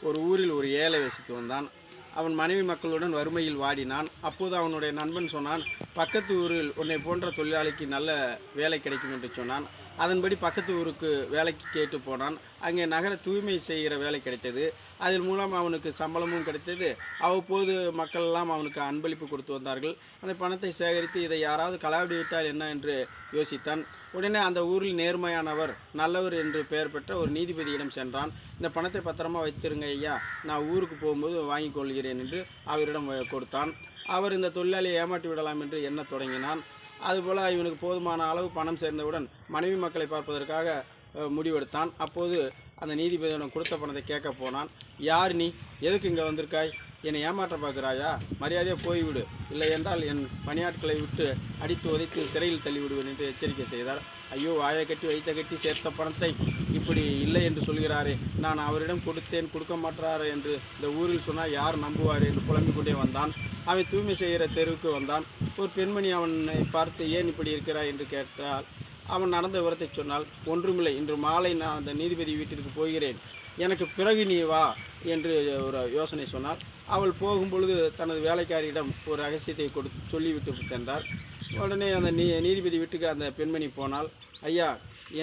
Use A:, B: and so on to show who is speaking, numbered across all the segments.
A: ஒரு ஊரில் ஒரு ஏழை வசித்து வந்தான். அவன் மனைவி மக்களுடன் வறுமையில் வாடினான். அப்போது அவனுடைய நண்பன் சொன்னான், பக்கத்து ஊரில் உன்னை போன்ற தொழிலாளிக்கு நல்ல வேலை கிடைக்கும் என்று சொன்னான். அதன்படி பக்கத்து ஊருக்கு வேலைக்கு கேட்டு போனான். அங்கே நகர தூய்மை செய்கிற வேலை கிடைத்தது. அதன் மூலம் அவனுக்கு சம்பளமும் கிடைத்தது. அவ்வப்போது மக்கள் எல்லாம் அவனுக்கு அன்பளிப்பு கொடுத்து வந்தார்கள். அந்த பணத்தை சேகரித்து இதை யாராவது களவாடி விட்டால் என்ன என்று யோசித்தான். உடனே அந்த ஊரில் நேர்மையானவர், நல்லவர் என்று பெயர் பெற்ற ஒரு நீதிபதியிடம் சென்றான். இந்த பணத்தை பத்திரமா வைத்திருங்க ஐயா, நான் ஊருக்கு போகும்போது வாங்கிக் கொள்கிறேன் என்று அவரிடம் கொடுத்தான். அவர் இந்த தொழிலாளியை ஏமாற்றி விடலாம் என்று எண்ணத் தொடங்கினான். அதுபோல் இவனுக்கு போதுமான அளவு பணம் சேர்ந்தவுடன் மனைவி மக்களை பார்ப்பதற்காக முடிவெடுத்தான். அப்போது அந்த நீதிபதியிடம் கொடுத்த பணத்தை கேட்க போனான். யார் நீ? எதுக்கு இங்கே வந்திருக்காய்? என்னை ஏமாற்ற பார்க்குறாயா? மரியாதையாக போய்விடு, இல்லை என்றால் என் பணியாட்களை விட்டு அடித்து உதைத்து சிறையில் தள்ளிவிடுவேன் என்று எச்சரிக்கை செய்தார். ஐயோ, வாயை கட்டி வைத்த கட்டி சேர்த்த பணத்தை இப்படி இல்லை என்று சொல்கிறாரே, நான் அவரிடம் கொடுத்தேன், கொடுக்க மாட்டார் என்று இந்த ஊரில் சொன்னால் யார் நம்புவார் என்று புலம்பிக் கொண்டே வந்தான். அவன் தூய்மை செய்கிற தெருவுக்கு வந்தான். ஒரு பெண்மணி அவனை பார்த்து, ஏன் இப்படி இருக்கிறாய் என்று கேட்டால், அவன் நடந்த விவரத்தை சொன்னால், ஒன்றுமில்லை, இன்று மாலை நான் அந்த நீதிபதி வீட்டிற்கு போகிறேன், எனக்கு பிறகு நீ வா என்று ஒரு யோசனை சொன்னார். அவள் போகும்பொழுது தனது வேலைக்காரியிடம் ஒரு ரகசியத்தை சொல்லிவிட்டு சென்றார். உடனே அந்த நீதிபதி வீட்டுக்கு அந்த பெண்மணி போனால், ஐயா,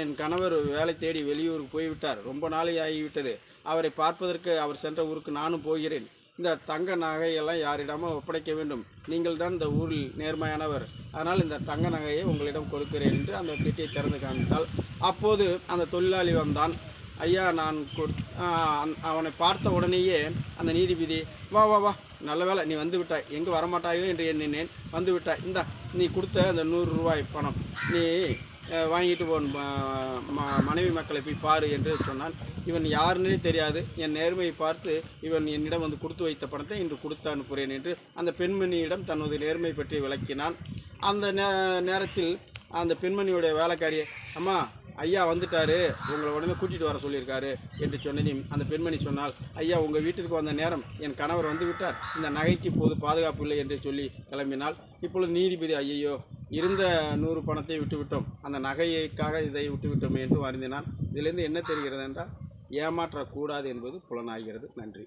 A: என் கணவர் வேலை தேடி வெளியூருக்கு போய்விட்டார், ரொம்ப நாளை ஆகிவிட்டது, அவரை பார்ப்பதற்கு அவர் சென்ற ஊருக்கு நானும் போகிறேன், இந்த தங்க நகையெல்லாம் யாரிடமும் ஒப்படைக்க வேண்டும், நீங்கள் தான் இந்த ஊரில் நேர்மையானவர், அதனால் இந்த தங்க நகையை உங்களிடம் கொடுக்கிறேன் என்று அந்த பெட்டியை திறந்து காமித்தால், அப்போது அந்த தொழிலாளி வந்தான். ஐயா, நான் அவனை பார்த்த உடனேயே அந்த நீதிபதி, வா வா வா, நல்ல வேலை நீ வந்து விட்டாய், எங்கே வரமாட்டாயோ என்று எண்ணினேன், வந்து விட்டாய், இந்த நீ கொடுத்த அந்த 100 ரூபாய் பணம் நீ வாங்கிட்டு போன் மனைவி மக்களை போய் பாரு என்று சொன்னான். இவன் யாருன்னே தெரியாது, என் நேர்மையை பார்த்து இவன் என்னிடம் வந்து கொடுத்து வைத்த பணத்தை இன்று கொடுத்து அனுப்புகிறேன் என்று அந்த பெண்மணியிடம் தனது நேர்மை பற்றி விளக்கினான். அந்த நேரத்தில் அந்த பெண்மணியுடைய வேலைக்காரியை, அம்மா, ஐயா வந்துட்டாரு, உங்களை உடனே கூட்டிகிட்டு வர சொல்லியிருக்காரு என்று சொன்னதையும் அந்த பெண்மணி சொன்னால், ஐயா, உங்கள் வீட்டிற்கு வந்த நேரம் என் கணவர் வந்து விட்டார், இந்த நகைக்கு இப்போது பாதுகாப்பு இல்லை என்று சொல்லி கிளம்பினாள். இப்பொழுது நீதிபதி, ஐயையோ, இருந்த 100 பணத்தை விட்டுவிட்டோம், அந்த நகைக்காக இதை விட்டுவிட்டோம் என்று வருந்தினான். இதிலிருந்து என்ன தெரிகிறது என்றால், ஏமாற்றக்கூடாது என்பது புலனாகிறது. நன்றி.